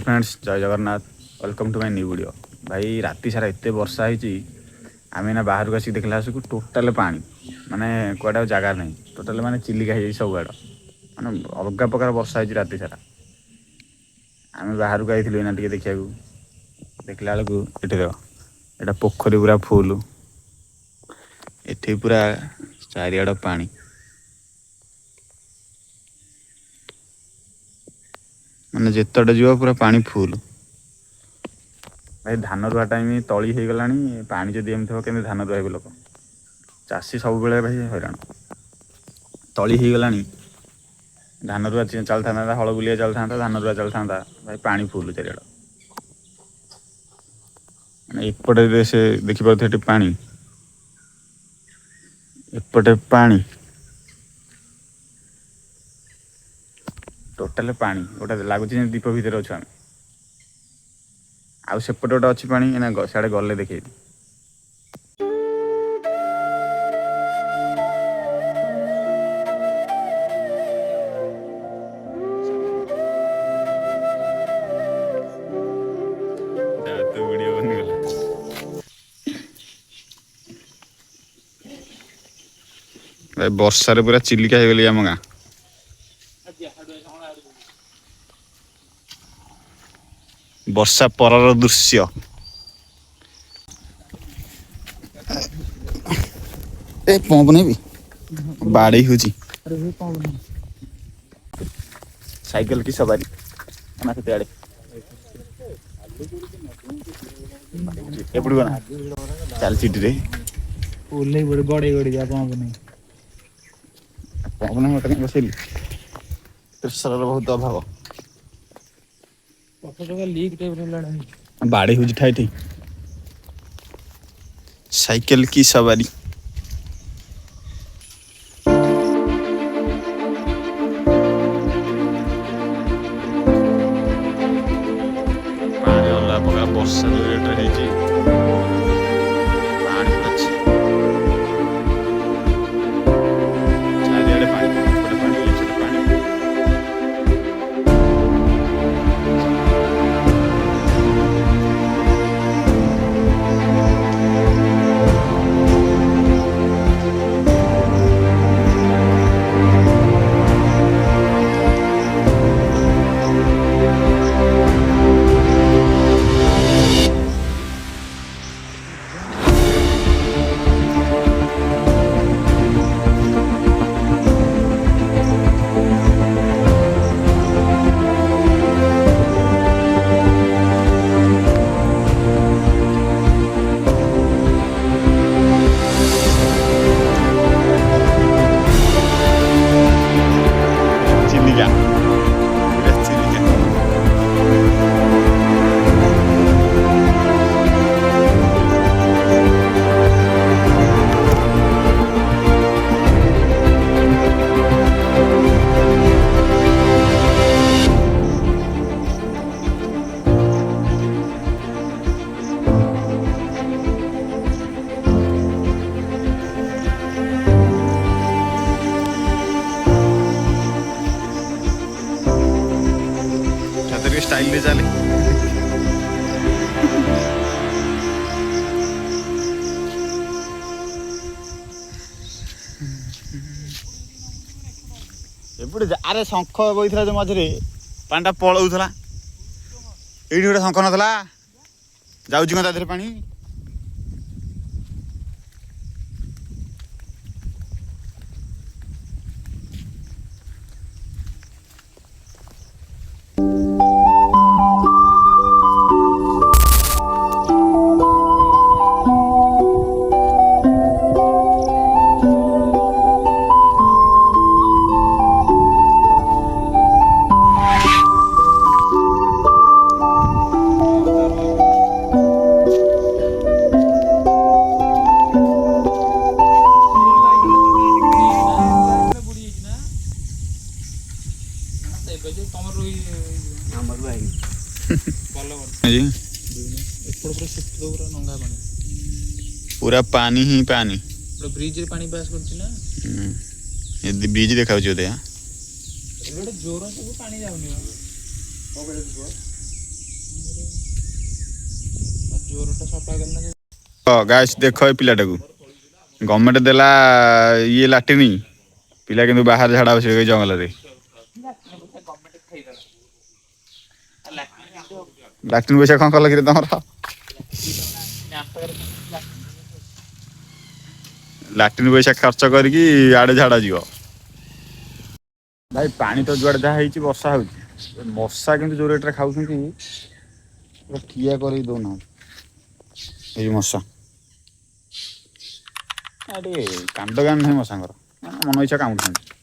Hello friends, जय Jagannath. Welcome to my new video. भाई राति सारा एत वर्षा होती आम ना बाहर को आसिक देखला आसक टोटाल पानी माने कौटा जगह नहीं, टोटाल माने चिलिका हो सब आड़ माने अलग प्रकार वर्षा होती राति सारा। आम बाहर को आई ना देखा देखला बेलू ये देख एटा पोखरी पूरा फुल, एठी पूरा चारिआड पानी। माने जेतटे जीव पूरा पानी फुल। भाई धान रुआ टाइम तली हो गला, पानी जब एमती हो के धान रुआब लोक चाषी सब बेले भाई हैरान। तली हो गला धान रुआ चलता हल बुलिया चलता धान रुआ चलता भाई पानी फुल चारिआड। मैंने एपटे से देखिपे पानी, एपटे पानी टोटाल पानी गोटे लगुच दीप भितर अच्छे आम आउ सेपटे गोटे अच्छी पानी ना सियाड़े गले देखे। वर्षार पूरा चिलिका हो गली आम गाँ। वर्षा परर दृश्य ए पंप नहीं भी बाड़ी हूँ। साइकिल की सवारी आड़े एपड़ गना चल चिट्ठी गड़े गड़ी जा पंप नहीं पंप नहीं बसैली प्रेसर बहुत अभाव। बाड़ी हूँ ठाई साइकिल की सवारी। पानी अलग प्रकार वर्षा जो रेट पानी अच्छी चारिआडे पानी स्टाइल ले चले। अरे शंख बईला जो मझे पानी पलौला ये गोटे शंख नाला जाऊँगी क्या देहरे पानी। पूरा पानी ही पानी ब्रिज रे पानी पास करछि ना। ये ब्रिज देखा जोर सब पानी जाउनी ଜୋରଟା ସଫା କଲେ ଗାଇସ୍ ଦେଖ ଏ ପିଲାଟାକୁ ଗଭର୍ଣ୍ଣମେଣ୍ଟ ଦେଲା ଇଏ ଲାଟିନି ପିଲା କିନ୍ତୁ ବାହାରେ ଝାଡ଼ା ବସିବ ଜଙ୍ଗଲରେ। ଲାଟିନ୍ ପଇସା କ'ଣ କଲ କିରେ ତମର? ଲାଟିନ୍ ପଇସା ଖର୍ଚ୍ଚ କରିକି ଆଡ଼େ ଝାଡ଼ା ଯିବ। ଭାଇ ପାଣି ତ ଯୁଆଡ଼େ ଯାହା ହେଇଛି ବର୍ଷା ହେଉଛି, ମଶା କିନ୍ତୁ ଯୋଉ ରେଟ୍ରେ ଖାଉଛନ୍ତି ଠିଆ କରିକି ଦଉନାହାନ୍ତି। ଏଇ ମଶା ଟିକେ କାଣ୍ଡ ଜ୍ଞାନ ନାହିଁ ମଶାଙ୍କର, ମନ ଇଚ୍ଛା କାମୁଡୁଛନ୍ତି।